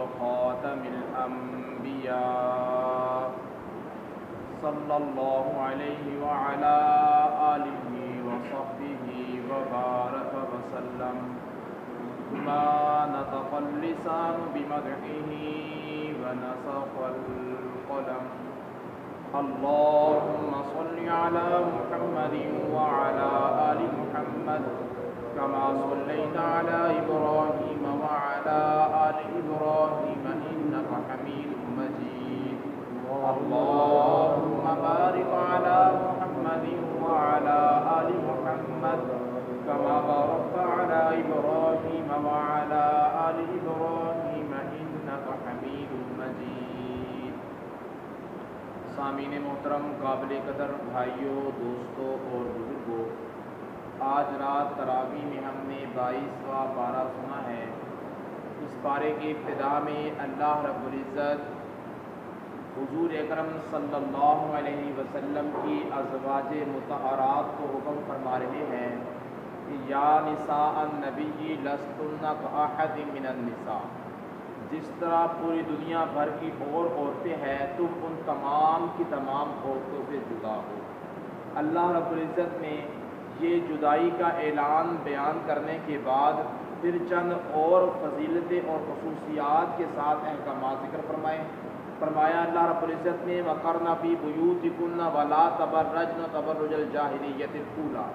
وخاتم الأنبياء صلى الله عليه وعلى آله وصحبه وبارك وسلم ما نطق اللسان بمدحه ونسق القلم اللهم صل على محمد وعلى آل محمد كما صليت على إبراهيم وعلى آل إبراهيم إنك حميد مجيد اللهم بارك على محمد وعلى آل محمد كما باركت على إبراهيم وعلى آل إبراهيم إنك حميد مجيد۔ سامعین محترم، قابل قدر بھائیوں، دوستوں اور بزرگوں، آج رات تراویح میں ہم نے 22واں پارہ سنا ہے۔ اس پارے کی ابتدا میں اللہ رب العزت حضور اکرم صلی اللہ علیہ وسلم کی ازواج مطہرات کو حکم فرما رہے ہیں کہ یا نساء النبی لستن کاحد من النساء، جس طرح پوری دنیا بھر کی اور عورتیں ہیں تم ان تمام کی تمام عورتوں سے جدا ہو۔ اللہ رب العزت نے یہ جدائی کا اعلان بیان کرنے کے بعد پھر چند اور فضیلتیں اور خصوصیات کے ساتھ احکامات ذکر فرمایا اللہ رب العزت نے وَقَرْنَ فِي بُيُوتِكُنَّ وَلَا تَبَرَّجْنَ تَبَرُّجَ الْجَاهِلِيَّةِ الْأُولَىٰ،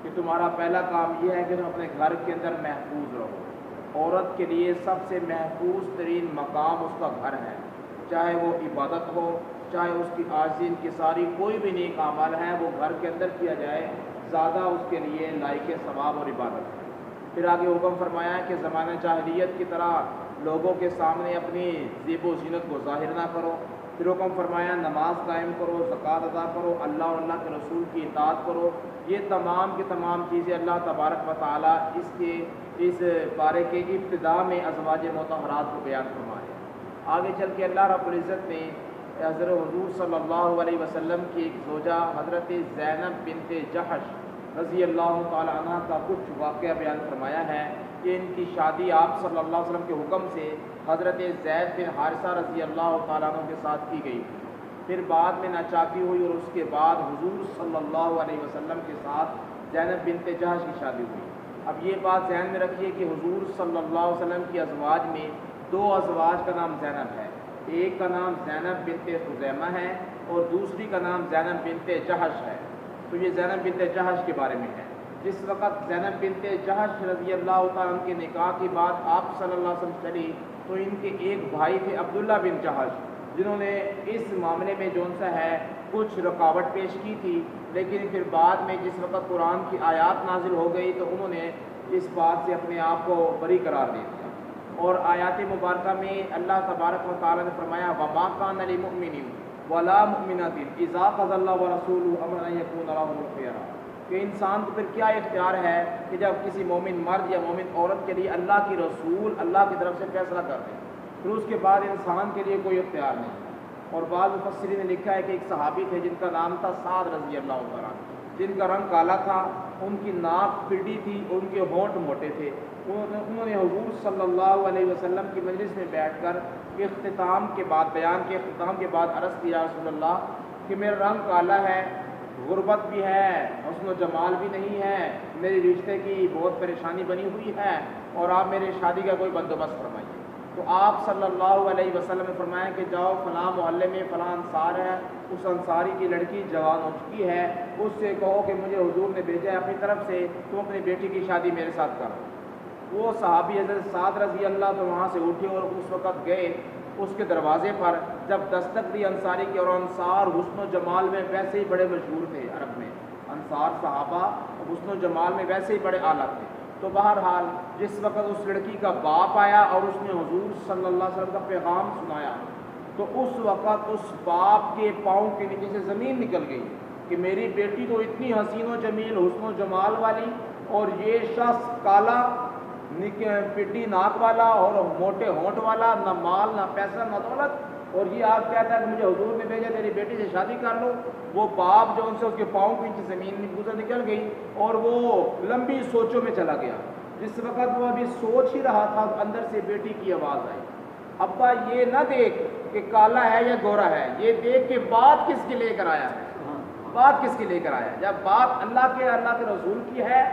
کہ تمہارا پہلا کام یہ ہے کہ تم اپنے گھر کے اندر محفوظ رہو۔ عورت کے لیے سب سے محفوظ ترین مقام اس کا گھر ہے، چاہے وہ عبادت ہو، چاہے اس کی عاجزی انکساری، کوئی بھی نیک عمل ہے وہ گھر کے اندر کیا جائے زیادہ اس کے لیے لائق ثواب اور عبادت ہے۔ پھر آگے حکم فرمایا ہے کہ زمانہ جاہلیت کی طرح لوگوں کے سامنے اپنی زیب و زینت کو ظاہر نہ کرو۔ پھر حکم فرمایا نماز قائم کرو، زکوٰۃ ادا کرو، اللہ اور اللہ کے رسول کی اطاعت کرو۔ یہ تمام کی تمام چیزیں اللہ تبارک و تعالیٰ اس پارے کے ابتدا میں ازواج مطہرات کو بیان فرمائے۔ آگے چل کے اللہ رب العزت نے حضرت حضور صلی اللہ علیہ وسلم کی ایک زوجہ حضرت زینب بنت جحش رضی اللہ تعالی عنہ کا کچھ واقعہ بیان فرمایا ہے کہ ان کی شادی آپ صلی اللہ علیہ وسلم کے حکم سے حضرت زید بن حارثہ رضی اللہ تعالیٰ عنہ کے ساتھ کی گئی، پھر بعد میں ناچاکی ہوئی اور اس کے بعد حضور صلی اللہ علیہ وسلم کے ساتھ زینب بنت جحش کی شادی ہوئی۔ اب یہ بات ذہن میں رکھیے کہ حضور صلی اللہ علیہ وسلم کی ازواج میں دو ازواج کا نام زینب ہے، ایک کا نام زینب بنت خزیمہ ہے اور دوسری کا نام زینب بنت جحش ہے۔ تو یہ زینب بنت جحش کے بارے میں ہے۔ جس وقت زینب بنت جحش رضی اللہ تعالیٰ عنہ کے نکاح کی بات آپ صلی اللہ علیہ وسلم چلی تو ان کے ایک بھائی تھے عبداللہ بن جحش، جنہوں نے اس معاملے میں جون سا ہے کچھ رکاوٹ پیش کی تھی، لیکن پھر بعد میں جس وقت قرآن کی آیات نازل ہو گئی تو انہوں نے اس بات سے اپنے آپ کو بری قرار دے دیا۔ اور آیات مبارکہ میں اللہ تبارک و تعالیٰ نے فرمایا وَمَا كَانَ لِمُؤْمِنٍ وَلَا مُؤْمِنَةٍ إِذَا قَضَى اللَّهُ وَرَسُولُهُ أَمْرًا أَن يَكُونَ لَهُمُ الْخِيَرَةُ، کہ انسان کو پھر کیا اختیار ہے کہ جب کسی مومن مرد یا مومن عورت کے لیے اللہ کی رسول اللہ کی طرف سے فیصلہ کر دے، پھر اس کے بعد انسان کے لیے کوئی اختیار نہیں۔ اور بعض مفسرین نے لکھا ہے کہ ایک صحابی تھے جن کا نام تھا سعد رضی اللہ عنہ، جن کا رنگ کالا تھا، ان کی ناک پھٹی تھی اور ان کے ہونٹ موٹے تھے۔ انہوں نے حضور صلی اللہ علیہ وسلم کی مجلس میں بیٹھ کر اختتام کے بعد عرض کیا رسول اللہ کہ میرا رنگ کالا ہے، غربت بھی ہے، حسن و جمال بھی نہیں ہے، میری رشتے کی بہت پریشانی بنی ہوئی ہے اور آپ میرے شادی کا کوئی بندوبست فرمائیے۔ تو آپ صلی اللہ علیہ وسلم نے فرمایا کہ جاؤ فلاں محلے میں فلاں انصار ہے، اس انصاری کی لڑکی جوان ہو چکی ہے، اس سے کہو کہ مجھے حضور نے بھیجا ہے اپنی طرف سے، تم اپنی بیٹی کی شادی میرے ساتھ کرو۔ وہ صحابی حضرت سعد رضی اللہ تو وہاں سے اٹھے اور اس وقت گئے اس کے دروازے پر، جب دستک دی انصاری کی، اور انصار حسن و جمال میں ویسے ہی بڑے مشہور تھے عرب میں، انصار صحابہ حسن و جمال میں ویسے ہی بڑے اعلیٰ تھے۔ تو بہرحال جس وقت اس لڑکی کا باپ آیا اور اس نے حضور صلی اللہ علیہ وسلم کا پیغام سنایا تو اس وقت اس باپ کے پاؤں کے نیچے سے زمین نکل گئی کہ میری بیٹی تو اتنی حسین و جمیل حسن و جمال والی اور یہ شخص کالا پٹی ناک والا اور موٹے ہونٹ والا، نہ مال نہ پیسہ نہ دولت، اور یہ آپ کہتا ہے کہ مجھے حضور نے بھیجا تیری بیٹی سے شادی کر لو۔ وہ باپ جو ان سے اس کے پاؤں کے نیچے زمین گزر نکل گئی اور وہ لمبی سوچوں میں چلا گیا۔ جس وقت وہ ابھی سوچ ہی رہا تھا اندر سے بیٹی کی آواز آئی ابا یہ نہ دیکھ کہ کالا ہے یا گورا ہے، یہ دیکھ کہ بات کس کی لے کر آیا ہے، بات کس کی لے کر آیا ہے۔ جب بات اللہ کے رسول کی ہے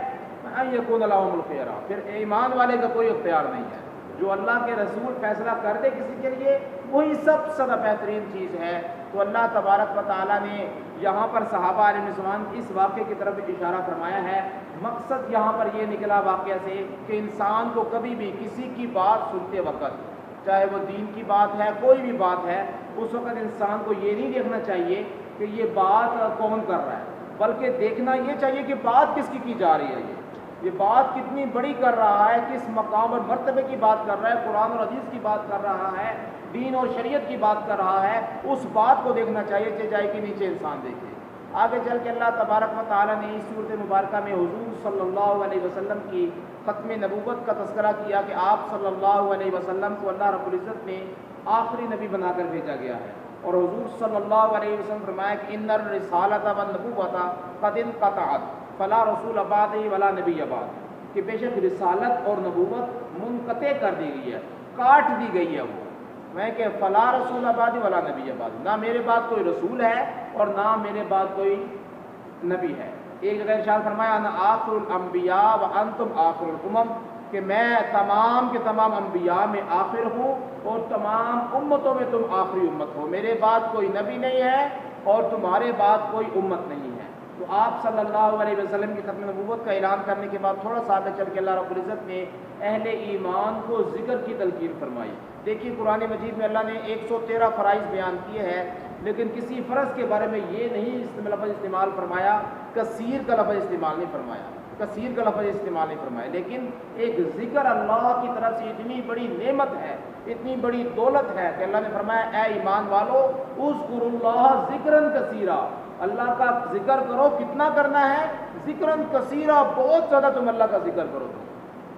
یکون لہم الخیرہ، پھر ایمان والے کا کوئی اختیار نہیں ہے۔ جو اللہ کے رسول فیصلہ کر دے کسی کے لیے وہی سب سے زیادہ بہترین چیز ہے۔ تو اللہ تبارک و تعالیٰ نے یہاں پر صحابہ علیہ السلام اس واقعے کی طرف اشارہ فرمایا ہے۔ مقصد یہاں پر یہ نکلا واقعہ سے کہ انسان کو کبھی بھی کسی کی بات سنتے وقت، چاہے وہ دین کی بات ہے کوئی بھی بات ہے، اس وقت انسان کو یہ نہیں دیکھنا چاہیے کہ یہ بات کون کر رہا ہے، بلکہ دیکھنا یہ چاہیے کہ بات کس کی جا رہی ہے، یہ بات کتنی بڑی کر رہا ہے، کس مقام اور مرتبے کی بات کر رہا ہے، قرآن اور حدیث کی بات کر رہا ہے، دین اور شریعت کی بات کر رہا ہے، اس بات کو دیکھنا چاہیے چاہے کہ نیچے انسان دیکھے۔ آگے چل کے اللہ تبارک و تعالیٰ نے اس صورت مبارکہ میں حضور صلی اللہ علیہ وسلم کی ختم نبوت کا تذکرہ کیا کہ آپ صلی اللہ علیہ وسلم کو اللہ رب العزت نے آخری نبی بنا کر بھیجا گیا ہے، اور حضور صلی اللہ علیہ وسلم فرمایا کہ ان الرسالۃ والنبوۃ قد انقطعت فلا رسول بعدی ولا نبی بعد، کہ بے شک رسالت اور نبوت منقطع کر دی گئی ہے، کاٹ دی گئی ہے۔ وہ میں کہ فلا رسول بعدی ولا نبی بعد، نہ میرے بعد کوئی رسول ہے اور نہ میرے بعد کوئی نبی ہے۔ ایک جگہ ارشاد فرمایا انا آخر الانبیاء وانتم آخر الامم، کہ میں تمام کے تمام انبیاء میں آخر ہوں اور تمام امتوں میں تم آخری امت ہو، میرے بعد کوئی نبی نہیں ہے اور تمہارے بعد کوئی امت نہیں ہے۔ تو آپ صلی اللہ علیہ وسلم کی ختم نبوت کا اعلان کرنے کے بعد تھوڑا سا آگے چل کے اللہ رب العزت نے اہل ایمان کو ذکر کی تلقین فرمائی۔ دیکھیے قرآن مجید میں اللہ نے 113 فرائض بیان کیے ہیں، لیکن کسی فرض کے بارے میں یہ نہیں لفظ استعمال فرمایا، کثیر کا لفظ استعمال نہیں فرمایا، کثیر کا لفظ استعمال نہیں فرمایا، لیکن ایک ذکر اللہ کی طرف سے اتنی بڑی نعمت ہے، اتنی بڑی دولت ہے کہ اللہ نے فرمایا اے ایمان والو اذکروا اللہ ذکرا کثیرا، اللہ کا ذکر کرو، کتنا کرنا ہے؟ ذکرا کثیرا، بہت زیادہ تم اللہ کا ذکر کرو،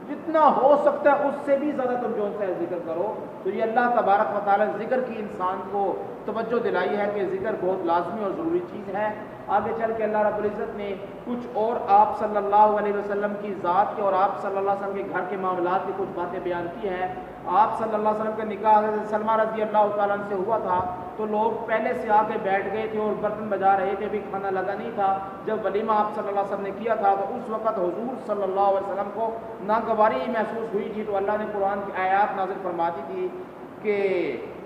جتنا ہو سکتا ہے اس سے بھی زیادہ تم جو ہے ذکر کرو۔ تو یہ اللہ تبارک و تعالیٰ ذکر کی انسان کو توجہ دلائی ہے کہ ذکر بہت لازمی اور ضروری چیز ہے۔ آگے چل کے اللہ رب العزت نے کچھ اور آپ صلی اللہ علیہ وسلم کی ذات کے اور آپ صلی اللہ علیہ وسلم کے گھر کے معاملات کی کچھ باتیں بیان کی ہیں۔ آپ صلی اللہ علیہ وسلم کا نکاح حضرت سلمہ رضی اللہ تعالیٰ عنہ سے ہوا تھا، تو لوگ پہلے سے آ کے بیٹھ گئے تھے اور برتن بجا رہے تھے، ابھی کھانا لگا نہیں تھا۔ جب ولیمہ آپ صلی اللہ علیہ وسلم نے کیا تھا تو اس وقت حضور صلی اللہ علیہ وسلم کو ناگواری محسوس ہوئی تھی، تو اللہ نے قرآن کی آیات نازل فرماتی تھی کہ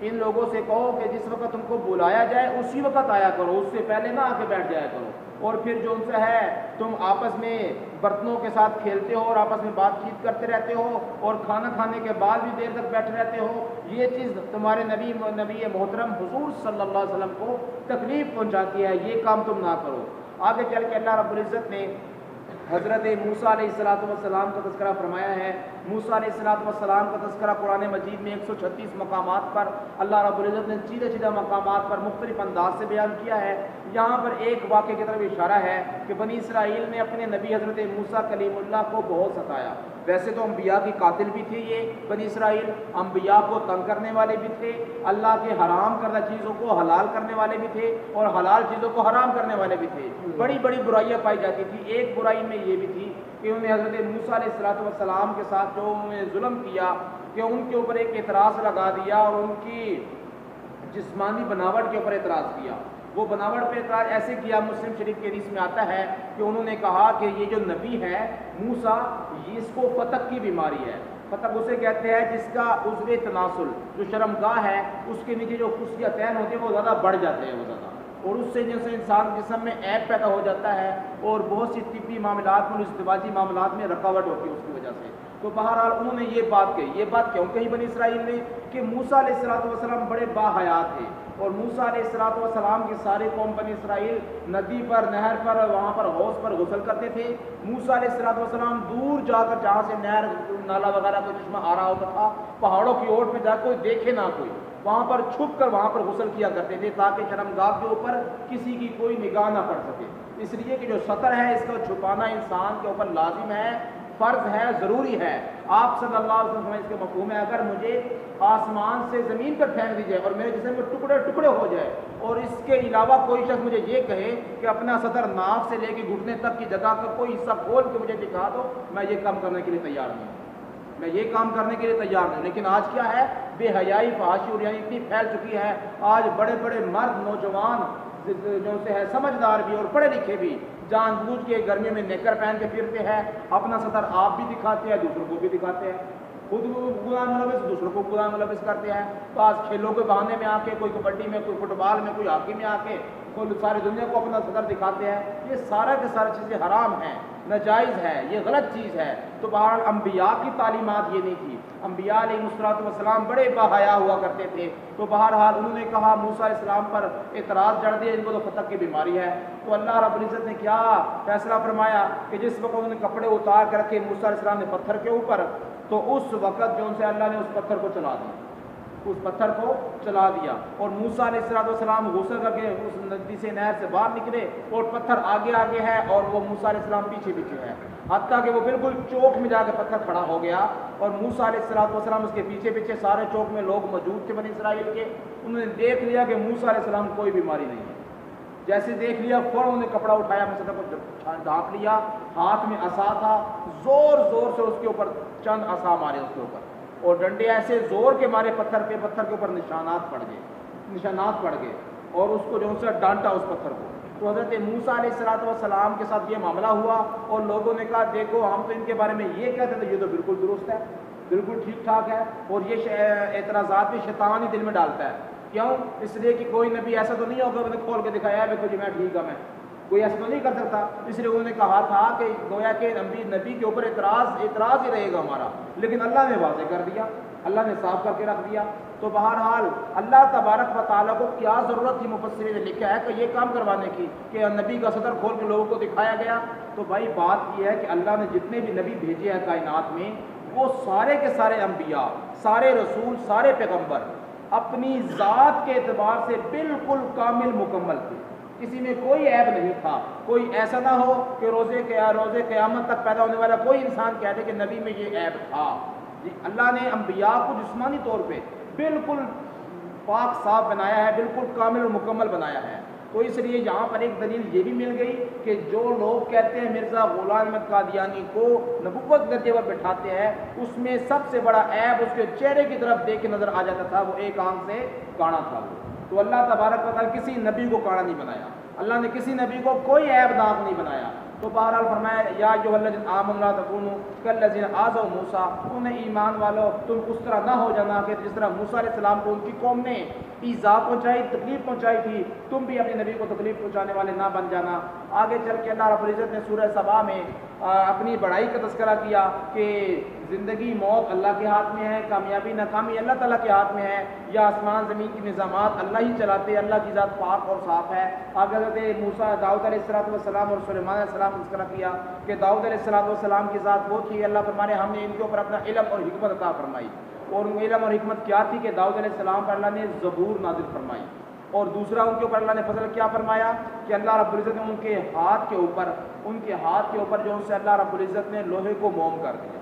ان لوگوں سے کہو کہ جس وقت تم کو بلایا جائے اسی وقت آیا کرو، اس سے پہلے نہ آ کے بیٹھ جایا کرو، اور پھر جو ان سے ہے تم آپس میں برتنوں کے ساتھ کھیلتے ہو اور آپس میں بات چیت کرتے رہتے ہو اور کھانا کھانے کے بعد بھی دیر تک بیٹھے رہتے ہو، یہ چیز تمہارے نبی محترم حضور صلی اللہ علیہ وسلم کو تکلیف پہنچاتی ہے، یہ کام تم نہ کرو۔ آگے چل کے اللہ رب العزت نے حضرت موسیٰ علیہ السلام کا تذکرہ فرمایا ہے۔ موسیٰ علیہ السلام کا تذکرہ قرآن مجید میں 136 مقامات پر اللہ رب العزت نے چیدہ مقامات پر مختلف انداز سے بیان کیا ہے۔ یہاں پر ایک واقعے کی طرف اشارہ ہے کہ بنی اسرائیل نے اپنے نبی حضرت موسیٰ کلیم اللہ کو بہت ستایا۔ ویسے تو انبیاء کی قاتل بھی تھے یہ بنی اسرائیل، انبیاء کو تنگ کرنے والے بھی تھے، اللہ کے حرام کردہ چیزوں کو حلال کرنے والے بھی تھے اور حلال چیزوں کو حرام کرنے والے بھی تھے۔ بڑی بڑی برائیاں پائی جاتی تھی۔ ایک برائی میں یہ بھی تھی کہ انہوں نے حضرت موسیٰ علیہ السلام کے ساتھ جو انہوں نے ظلم کیا کہ ان کے اوپر ایک اعتراض لگا دیا اور ان کی جسمانی بناوٹ کے اوپر اعتراض کیا۔ وہ بناوٹ پہ اعتراض ایسے کیا، مسلم شریف کے حدیث میں آتا ہے کہ انہوں نے کہا کہ یہ جو نبی ہے موسیٰ، اس کو فتق کی بیماری ہے۔ فتق اسے کہتے ہیں جس کا عضو تناسل جو شرمگاہ ہے اس کے نیچے جو خصیتین ہوتے ہیں وہ زیادہ بڑھ جاتے ہیں، وہ زیادہ، اور اس سے جیسے انسان جسم میں عیب پیدا ہو جاتا ہے اور بہت سی طبی معاملات میں، ازدواجی معاملات میں رکاوٹ ہوتی ہے اس کی وجہ سے۔ تو بہرحال انہوں نے یہ بات کہی۔ یہ بات کیوں کہی بنی اسرائیل نے؟ کہ موسیٰ علیہ السلام بڑے باحیا تھے اور موسیٰ علیہ السلام کی ساری قوم بنی اسرائیل ندی پر، نہر پر، وہاں پر حوض پر غسل کرتے تھے۔ موسیٰ علیہ السلام دور جا کر جہاں سے نہر، نالا وغیرہ کوئی چشمہ آ رہا ہوتا تھا، پہاڑوں کی اوٹ پہ جا کوئی دیکھے نہ کوئی، وہاں پر چھپ کر وہاں پر غسل کیا کرتے تھے تاکہ شرمگاہ کے اوپر کسی کی کوئی نگاہ نہ پڑ سکے۔ اس لیے کہ جو سطر ہے اس کا چھپانا انسان کے اوپر لازم ہے، فرض ہے، ضروری ہے۔ آپ صلی اللہ علیہ وسلم اس کے مفہوم ہے اگر مجھے آسمان سے زمین پر پھینک دی جائے اور میرے جسم میں ٹکڑے ٹکڑے ہو جائے اور اس کے علاوہ کوئی شخص مجھے یہ کہے کہ اپنا سطر ناف سے لے کے گھٹنے تک کی جگہ کا کوئی حصہ کھول کے مجھے دکھا دو، میں یہ کام کرنے کے لیے تیار نہیں ہوں۔ میں یہ کام کرنے کے لیے تیار نہیں. لیکن آج کیا ہے, بے حیائی فحاشی اور یعنی اتنی پھیل چکی ہے. آج بڑے بڑے مرد نوجوان جو سے ہے سمجھدار بھی اور پڑھے لکھے بھی جان بوجھ کے گرمیوں میں نیکر پہن کے پھرتے ہیں, اپنا سطر آپ بھی دکھاتے ہیں, دوسروں کو بھی دکھاتے ہیں, خود گناہ ملوث دوسروں کو گناہ ملوث کرتے ہیں. تو آج کھیلوں کے بہانے میں آ کے, کوئی کبڈی میں, کوئی فٹ بال میں, کوئی ہاکی میں آ کے کوئی ساری دنیا کو اپنا صدر دکھاتے ہیں. یہ سارا کے سارا چیزیں حرام ہیں, ناجائز ہے, یہ غلط چیز ہے. تو بہرحال انبیاء کی تعلیمات یہ نہیں تھی. انبیاء علیہ السلام بڑے باحیا ہوا کرتے تھے. تو بہرحال انہوں نے کہا, موسیٰ علیہ السلام پر اعتراض جڑ دیا, ان کو تو فتق کی بیماری ہے. تو اللہ رب العزت نے کیا فیصلہ فرمایا کہ جس وقت انہوں نے کپڑے اتار کر رکھے موسیٰ علیہ السلام نے پتھر کے اوپر, تو اس وقت جو ان سے اللہ نے اس پتھر کو چلا دیا, اس پتھر کو چلا دیا. اور موسیٰ علیہ السلام غسل کر کے اس ندی سے نہر سے باہر نکلے اور پتھر آگے آگے ہے اور وہ موسیٰ علیہ السلام پیچھے پیچھے ہے, حتیٰ کہ وہ بالکل چوک میں جا کے پتھر کھڑا ہو گیا. اور موسیٰ علیہ السلام اس کے پیچھے پیچھے, سارے چوک میں لوگ موجود تھے بنی اسرائیل کے. انہوں نے دیکھ لیا کہ موسیٰ علیہ السلام کوئی بیماری نہیں ہے. جیسے دیکھ لیا فوراً انہوں نے کپڑا اٹھایا, مسئلہ کو ڈھانپ لیا, ہاتھ میں عصا تھا, زور زور سے اس کے اوپر چند عصا مارے اس کے اوپر, اور ڈنڈے ایسے زور کے مارے پتھر کے اوپر نشانات پڑ گئے اور اس کو جو سے ڈانٹا اس پتھر کو. تو حضرت موسیٰ علیہ السلام کے ساتھ یہ معاملہ ہوا اور لوگوں نے کہا دیکھو ہم تو ان کے بارے میں یہ کہتے تھے, یہ تو بالکل درست ہے, بالکل ٹھیک ٹھاک ہے. اور یہ اعتراضات بھی شیطان ہی دل میں ڈالتا ہے. کیوں؟ اس لیے کہ کوئی نبی ایسا تو نہیں ہوگا انہوں نے کھول کے دکھایا ہے دیکھو جی میں ٹھیک ہوں, میں کوئی ایسا تو نہیں کر سکتا. اس لیے انہوں نے کہا تھا کہ گویا کہ نبی کے اوپر اعتراض ہی رہے گا ہمارا. لیکن اللہ نے واضح کر دیا, اللہ نے صاف کر کے رکھ دیا. تو بہرحال اللہ تبارک و تعالیٰ کو کیا ضرورت تھی, مفسرین نے لکھا ہے کہ یہ کام کروانے کی کہ نبی کا صدر کھول کے لوگوں کو دکھایا گیا. تو بھائی بات یہ ہے کہ اللہ نے جتنے بھی نبی بھیجے ہیں کائنات میں, وہ سارے کے سارے انبیاء, سارے رسول, سارے پیغمبر اپنی ذات کے اعتبار سے بالکل کامل مکمل تھے. کسی میں کوئی عیب نہیں تھا. کوئی ایسا نہ ہو کہ روز قیامت تک پیدا ہونے والا کوئی انسان کہہ دے کہ نبی میں یہ عیب تھا. جی اللہ نے انبیاء کو جسمانی طور پہ بالکل پاک صاف بنایا ہے, بالکل کامل اور مکمل بنایا ہے. تو اس لیے یہاں پر ایک دلیل یہ بھی مل گئی کہ جو لوگ کہتے ہیں مرزا غلام احمد قادیانی کو نبوت کے تیور بٹھاتے ہیں, اس میں سب سے بڑا عیب اس کے چہرے کی طرف دیکھ کے نظر آ جاتا تھا, وہ ایک آنکھ سے کانا تھا. تو اللہ تبارک و تعالیٰ کسی نبی کو کانا نہیں بنایا, اللہ نے کسی نبی کو کوئی عیب داغ نہیں بنایا. تو بہرحال فرمایا یا ایھا الذین آمنوا لا تکونوا کالذین آذوا موسیٰ, انہیں ایمان والو تم اس طرح نہ ہو جانا کہ جس طرح موسیٰ علیہ السلام کو ان کی قوم نے ایذا پہنچائی, تکلیف پہنچائی تھی, تم بھی اپنے نبی کو تکلیف پہنچانے والے نہ بن جانا. آگے چل کے اللہ رب العزت نے سورہ سبا میں اپنی بڑائی کا تذکرہ کیا کہ زندگی موت اللہ کے ہاتھ میں ہے, کامیابی ناکامی اللہ تعالیٰ کے ہاتھ میں ہے, یا آسمان زمین کی نظامات اللہ ہی چلاتے ہیں, اللہ کی ذات پاک اور صاف ہے. آگے حضرت موسیٰ داؤد علیہ السلام اور سلیمان علیہ السلام کا تذکرہ کیا کہ داؤد علیہ السلام کی ذات وہ تھی, اللہ فرمانے ہم نے ان کے اوپر اپنا علم اور حکمت عطا فرمائی. اور ان علم اور حکمت کیا تھی کہ داؤد علیہ السلام پر اللہ نے زبور نازل فرمائی. اور دوسرا ان کے اوپر اللہ نے فضل کیا فرمایا کہ اللہ رب العزت نے ان کے ہاتھ کے اوپر جو ان سے اللہ رب العزت نے لوہے کو موم کر دیا,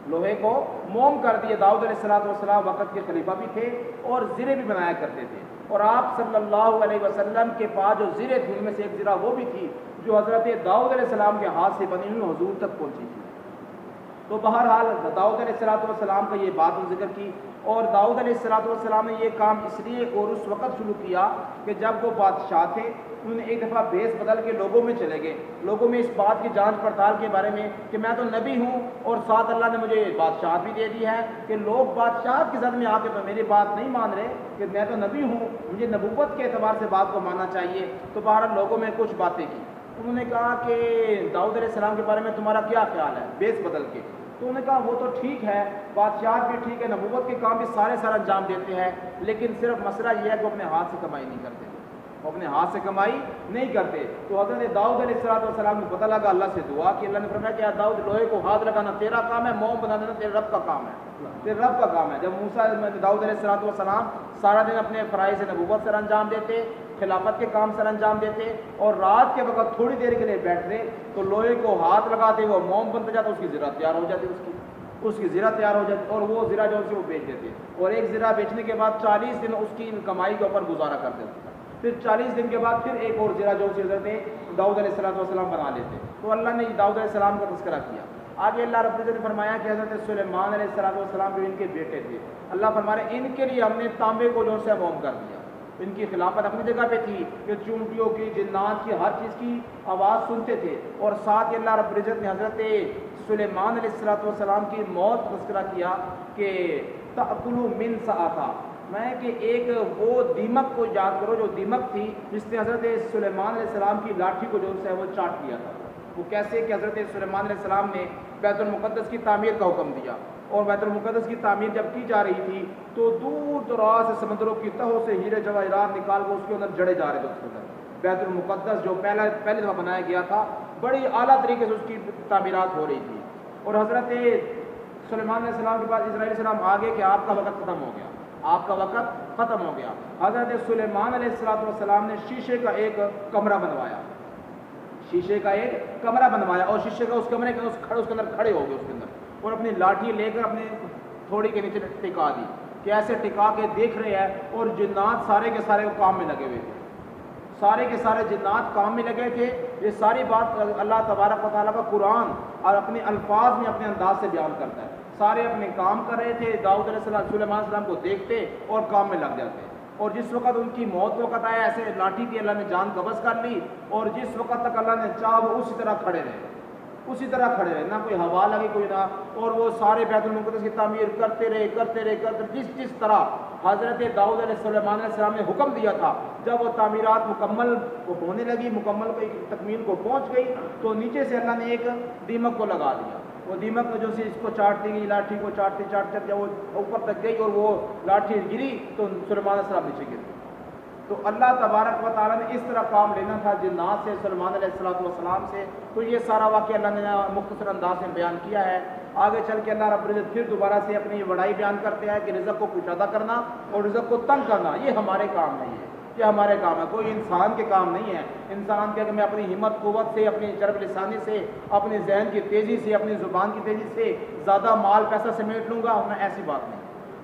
لوہے کو موم کر دیا. داؤد علیہ السلام وقت کے خلیفہ بھی تھے اور زرے بھی بنایا کرتے تھے, اور آپ صلی اللہ علیہ وسلم کے پاس جو زرے تھی ان میں سے ایک زرہ وہ بھی تھی جو حضرت داؤد علیہ السلام کے ہاتھ سے بنی ہوئی حضور تک پہنچی تھی. تو بہرحال داؤد علیہ السلام کا یہ بات ذکر کی. اور داؤد علیہ السلام نے یہ کام اس لیے اور اس وقت شروع کیا کہ جب وہ بادشاہ تھے, انہوں نے ایک دفعہ بھیس بدل کے لوگوں میں چلے گئے, لوگوں میں اس بات کی جانچ پڑتال کے بارے میں کہ میں تو نبی ہوں اور ساتھ اللہ نے مجھے بادشاہت بھی دے دی ہے, کہ لوگ بادشاہت کی زد میں آ کے تو میری بات نہیں مان رہے کہ میں تو نبی ہوں, مجھے نبوت کے اعتبار سے بات کو ماننا چاہیے. تو بہرحال لوگوں میں کچھ باتیں کی. انہوں نے کہا کہ داؤد علیہ السلام کے بارے میں تمہارا کیا خیال ہے بھیس بدل کے؟ تو انہوں نے کہا وہ تو ٹھیک ہے, بادشاہت بھی ٹھیک ہے, نبوت کے کام بھی سارے انجام دیتے ہیں, لیکن صرف مسئلہ یہ ہے کہ وہ اپنے ہاتھ سے کمائی نہیں کرتے, وہ اپنے ہاتھ سے کمائی نہیں کرتے. تو حضرت داؤد علیہ السلام کو پتہ لگا, اللہ سے دعا کہ اللہ نے فرمایا کہ داؤد لوہے کو ہاتھ لگانا تیرا کام ہے, موم بنا دینا تیرے رب کا کام ہے, تیرے رب کا کام ہے. جب داؤد علیہ السلام سارا دن اپنے فرائض نبوت سے انجام دیتے, خلافت کے کام سر انجام دیتے, اور رات کے وقت تھوڑی دیر کے لیے بیٹھتے تو لوہے کو ہاتھ لگاتے, وہ موم بنتا جاتا, اس کی زرہ تیار ہو جاتی, اس کی زرہ تیار ہو جاتی, اور وہ زرہ جو ہے وہ بیچ دیتے, اور ایک زرہ بیچنے کے بعد 40 دن اس کی کمائی کے اوپر گزارا کرتے تھے. پھر 40 دن کے بعد پھر ایک اور زرہ جو اسے داؤد علیہ السلام بنا لیتے. تو اللہ نے داؤد علیہ السلام کا تذکرہ کیا آگے اللہ رب العزت نے فرمایا کہ حضرت سلیمان علیہ السلام جو ان کے بیٹے تھے، اللہ فرما رہے ان کے لیے ہم نے تانبے کو جو سے موم کر دیا. ان کی خلافت اپنی جگہ پہ تھی کہ چونٹیوں کی، جنات کی، ہر چیز کی آواز سنتے تھے. اور ساتھ ہی اللہ رب العزت نے حضرت سلیمان علیہ السلام کی موت کا تذکرہ کیا کہ تأکلوا من سآتا، میں کہ ایک وہ دیمک کو یاد کرو جو دیمک تھی جس نے حضرت سلیمان علیہ السلام کی لاٹھی کو جو ہے وہ چاٹ لیا تھا. وہ کیسے کہ حضرت سلیمان علیہ السلام نے بیت المقدس کی تعمیر کا حکم دیا، اور بیت المقدس کی تعمیر جب کی جا رہی تھی تو دور دراز سے سمندروں کی تہوں سے ہیرے جواہرات نکال کے اس کے اندر جڑے جا رہے تھے. اس کے اندر بیت المقدس جو پہلے دفعہ بنایا گیا تھا، بڑی اعلیٰ طریقے سے اس کی تعمیرات ہو رہی تھی. اور حضرت سلیمان علیہ السلام کے پاس اسرائیل علیہ السلام آگے کہ آپ کا وقت ختم ہو گیا، آپ کا وقت ختم ہو گیا. حضرت سلیمان علیہ السلام نے شیشے کا ایک کمرہ بنوایا، شیشے کا ایک کمرہ بنوایا، اور شیشے کا اس کمرے کے اس کے اندر کھڑے ہو گئے اس کے اندر، اور اپنی لاٹھی لے کر اپنے تھوڑی کے نیچے ٹکا دی کہ ایسے ٹکا کے دیکھ رہے ہیں. اور جنات سارے کے سارے کام میں لگے ہوئے تھے، سارے کے سارے جنات کام میں لگے تھے. یہ ساری بات اللہ تبارک و تعالیٰ کا قرآن اور اپنے الفاظ میں اپنے انداز سے بیان کرتا ہے. سارے اپنے کام کر رہے تھے، داؤد علیہ السلام، سلیمان علیہ السلام کو دیکھتے اور کام میں لگ جاتے. اور جس وقت ان کی موت وقت آیا، ایسے لاٹھی کی اللہ نے جان قبض کر لی، اور جس وقت تک اللہ نے چاہا وہ اسی طرح کھڑے رہے، اسی طرح کھڑے رہے، نہ کوئی ہوا لگی کوئی نہ. اور وہ سارے بیت المقدس کی تعمیر کرتے رہے جس طرح حضرت داؤد علیہ سلیمان علیہ السلام نے حکم دیا تھا. جب وہ تعمیرات مکمل ہونے لگی، مکمل کو تکمیل کو پہنچ گئی، تو نیچے سے اللہ نے ایک دیمک کو لگا دیا. وہ دیمک جو سی اس کو چاٹتی گئی، لاٹھی کو چاٹتے جب وہ اوپر تک گئی اور وہ لاٹھی گری تو سلیمان علیہ السلام نیچے گر گئے. تو اللہ تبارک و تعالیٰ نے اس طرح کام لینا تھا جنات سے، سلیمان علیہ السلام سے. تو یہ سارا واقعہ اللہ نے مختصر انداز میں بیان کیا ہے. آگے چل کے اللہ رب العزت پھر دوبارہ سے اپنی یہ بڑائی بیان کرتے ہیں کہ رزق کو کشادہ کرنا اور رزق کو تنگ کرنا یہ ہمارے کام نہیں ہے، یہ ہمارے کام ہے، کوئی انسان کے کام نہیں ہے. انسان کہ میں اپنی ہمت قوت سے، اپنی چرب لسانی سے، اپنے ذہن کی تیزی سے، اپنی زبان کی تیزی سے زیادہ مال پیسہ سمیٹ لوں گا، ہمیں ایسی بات نہیں.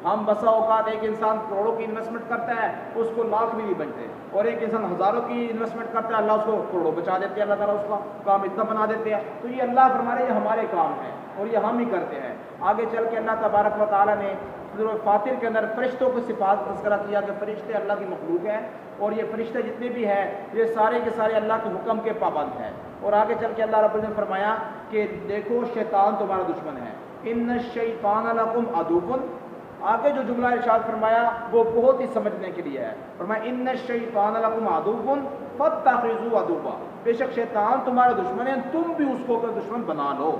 ہم بسا اوقات ایک انسان کروڑوں کی انویسٹمنٹ کرتا ہے، اس کو لاکھ بھی نہیں بنتے، اور ایک انسان ہزاروں کی انویسٹمنٹ کرتا ہے، اللہ اس کو کروڑوں بچا دیتے ہیں، اللہ تعالیٰ اس کا کام اتنا بنا دیتے ہیں. تو یہ اللہ فرمائے یہ ہمارے کام ہے اور یہ ہم ہی کرتے ہیں. آگے چل کے اللہ تبارک و تعالیٰ نے سورہ فاطر کے اندر فرشتوں کو صفات تذکرہ کیا کہ فرشتے اللہ کی مخلوق ہیں، اور یہ فرشتے جتنے بھی ہیں یہ سارے کے سارے اللہ کے حکم کے پابند ہیں. اور آگے چل کے اللہ رب العزت نے فرمایا کہ دیکھو شیطان تمہارا دشمن ہے، ان الشیطان لکم عدو. آگے جو جملہ ارشاد فرمایا وہ بہت ہی سمجھنے کے لیے ہے. فرمایا ان الشیطان لکم عدو فاتخذوه عدوا، بے شک شیطان تمہارا دشمن ہے، تم بھی اس کو دشمن بنا لو.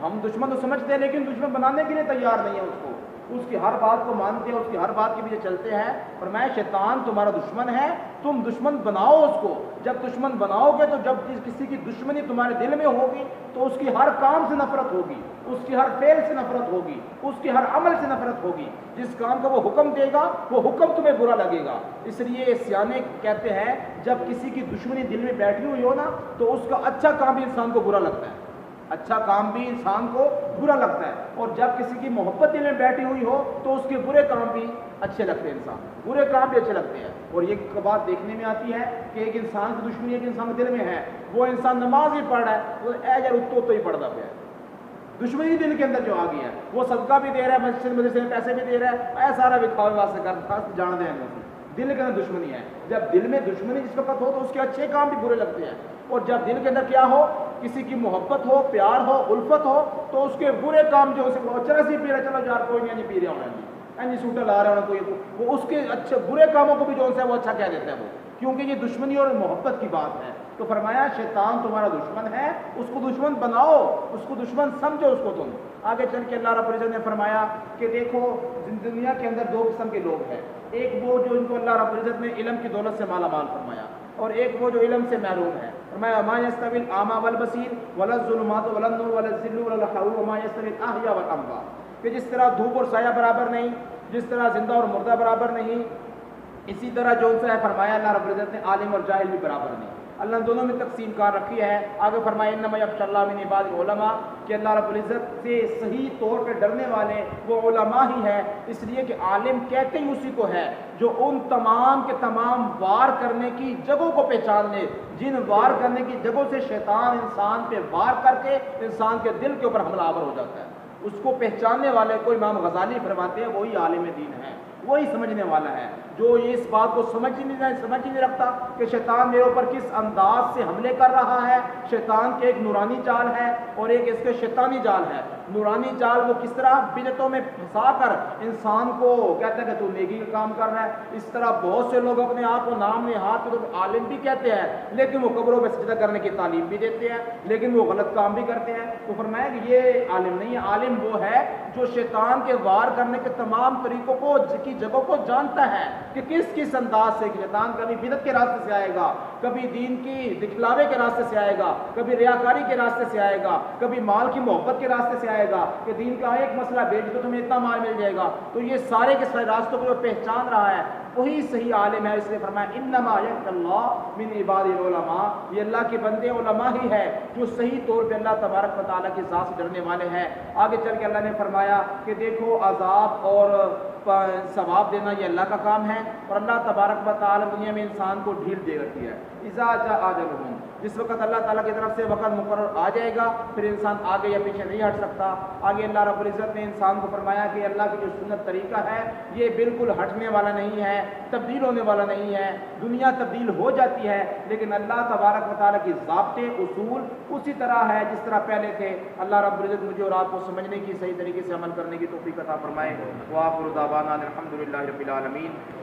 ہم دشمن تو سمجھتے ہیں لیکن دشمن بنانے کے لیے تیار نہیں ہے اس کو، اس کی ہر بات کو مانتے ہیں، اس کی ہر بات کے پیچھے چلتے ہیں. فرمایا شیطان تمہارا دشمن ہے، تم دشمن بناؤ اس کو. جب دشمن بناؤ گے تو جب کسی کی دشمنی تمہارے دل میں ہوگی تو اس کی ہر کام سے نفرت ہوگی، اس کی ہر فعل سے نفرت ہوگی، اس کے ہر عمل سے نفرت ہوگی. جس کام کا وہ حکم دے گا وہ حکم تمہیں برا لگے گا. اس لیے سیانے کہتے ہیں جب کسی کی دشمنی دل میں بیٹھی ہوئی ہو نا تو اس کا اچھا کام بھی انسان کو برا لگتا ہے، اچھا کام بھی انسان کو برا لگتا ہے. اور جب کسی کی محبت دل میں بیٹھی ہوئی ہو تو اس کے برے کام بھی اچھے لگتے ہیں، انسان برے کام بھی اچھے لگتے ہیں. اور یہ بات دیکھنے میں آتی ہے کہ ایک انسان کی دشمنی ایک انسان کے دل میں ہے، وہ انسان نماز ہی پڑھ رہا ہے تو اے یار اتو تو ہی پڑھتا پہ ہے، دشمنی دل کے اندر جو آ گئی ہے. وہ صدقہ بھی دے رہا ہے، مسجد مدرسے میں پیسے بھی دے رہا ہے، اے سارا دکھاوے واسطے کرتا جان دیں دل کے اندر دشمنی ہے. جب دل میں دشمنی جس وقت ہو تو اس کے اچھے کام بھی برے لگتے ہیں. اور جب دل کے اندر کیا ہو، کسی کی محبت ہو، پیار ہو، الفت ہو تو اس کے برے کام جو چرسی پی رہا، چلو یار کوئی نہیں پی رہا ہونا جی سوٹا لا رہا ہونا کوئی، وہ اس کے اچھے برے کاموں کو بھی جو ہے وہ اچھا کہہ دیتا ہے وہ، کیونکہ یہ دشمنی اور محبت کی بات ہے. تو فرمایا شیطان تمہارا دشمن ہے، اس کو دشمن بناؤ، اس کو دشمن سمجھو اس کو تم. آگے چل کے اللہ رب العزت نے فرمایا کہ دیکھو دنیا کے اندر دو قسم کے لوگ ہیں، ایک وہ جو ان کو اللہ رب العزت نے علم کی دولت سے مالا مال فرمایا، اور ایک وہ جو علم سے محروم ہے. فرمایا ما یستوی الاعمی والبصیر ولا الظلمات ولا النور ولا الذل ولا الحرور وما یستوی الاحیاء والاموات، کہ جس طرح دھوپ اور سایہ برابر نہیں، جس طرح زندہ اور مردہ برابر نہیں، اسی طرح جو ان سے فرمایا اللہ رب العزت نے عالم اور جاہل بھی برابر نہیں. اللہ نے دونوں میں تقسیم کار رکھی ہے. آگے فرمائے انما یخشی اللہ من عباد العلماء کہ اللہ رب العزت سے صحیح طور پہ ڈرنے والے وہ علماء ہی ہے. اس لیے کہ عالم کہتے ہی اسی کو ہے جو ان تمام کے تمام وار کرنے کی جگہوں کو پہچان لے جن وار کرنے کی جگہوں سے شیطان انسان پہ وار کر کے انسان کے دل کے اوپر حملہ آور ہو جاتا ہے. اس کو پہچاننے والے کو امام غزالی فرماتے ہیں وہی عالم دین ہے, وہی سمجھنے والا ہے. جو یہ اس بات کو سمجھ ہی نہیں رکھتا کہ شیطان میرے اوپر کس انداز سے حملے کر رہا ہے. شیطان کے ایک نورانی جال ہے اور ایک اس کے شیطانی جال ہے. نورانی جال وہ کس طرح بدعتوں میں پھنسا کر انسان کو کہتا ہے کہ تو نیکی کا کام کر رہا ہے. اس طرح بہت سے لوگ اپنے آپ کو نام نہاد کے تو عالم بھی کہتے ہیں لیکن وہ قبروں پہ سجدہ کرنے کی تعلیم بھی دیتے ہیں لیکن وہ غلط کام بھی کرتے ہیں. تو فرمایا کہ یہ عالم نہیں ہے. عالم وہ ہے جو شیطان کے وار کرنے کے تمام طریقوں کو کی جگہوں کو جانتا ہے کہ کس انداز سے شیطان کبھی بدعت کے راستے سے آئے گا, کبھی دین کی دکھلاوے کے راستے سے آئے گا, کبھی ریاکاری کے راستے سے آئے گا, کبھی مال کی محبت کے راستے سے آئے گا کہ دین کا ایک مسئلہ بیچ دو تمہیں اتنا مال مل جائے گا. تو یہ سارے کے سارے راستوں کو جو پہچان رہا ہے وہی صحیح عالم ہے. اس لیے فرمایا انما یخشی اللہ من عباد العلماء, یہ اللہ کے بندے علماء ہی ہے جو صحیح طور پہ اللہ تبارک و تعالیٰ کی ذات سے ڈرنے والے ہیں. آگے چل کے اللہ نے فرمایا کہ دیکھو عذاب اور ثواب دینا یہ اللہ کا کام ہے اور اللہ تبارک و تعالیٰ دنیا میں انسان کو ڈھیل دے رکھی ہے. اذا جاء اجلهم, جس وقت اللہ تعالیٰ کی طرف سے وقت مقرر آ جائے گا پھر انسان آگے یا پیچھے نہیں ہٹ سکتا. آگے اللہ رب العزت نے انسان کو فرمایا کہ اللہ کی جو سنت طریقہ ہے یہ بالکل ہٹنے والا نہیں ہے, تبدیل ہونے والا نہیں ہے. دنیا تبدیل ہو جاتی ہے لیکن اللہ تبارک و تعالیٰ کی ضابطے اصول اسی طرح ہے جس طرح پہلے تھے. اللہ رب العزت مجھے اور آپ کو سمجھنے کی صحیح طریقے سے عمل کرنے کی توفیق عطا فرمائے. وآخر دعوانا الحمدللہ رب العالمین.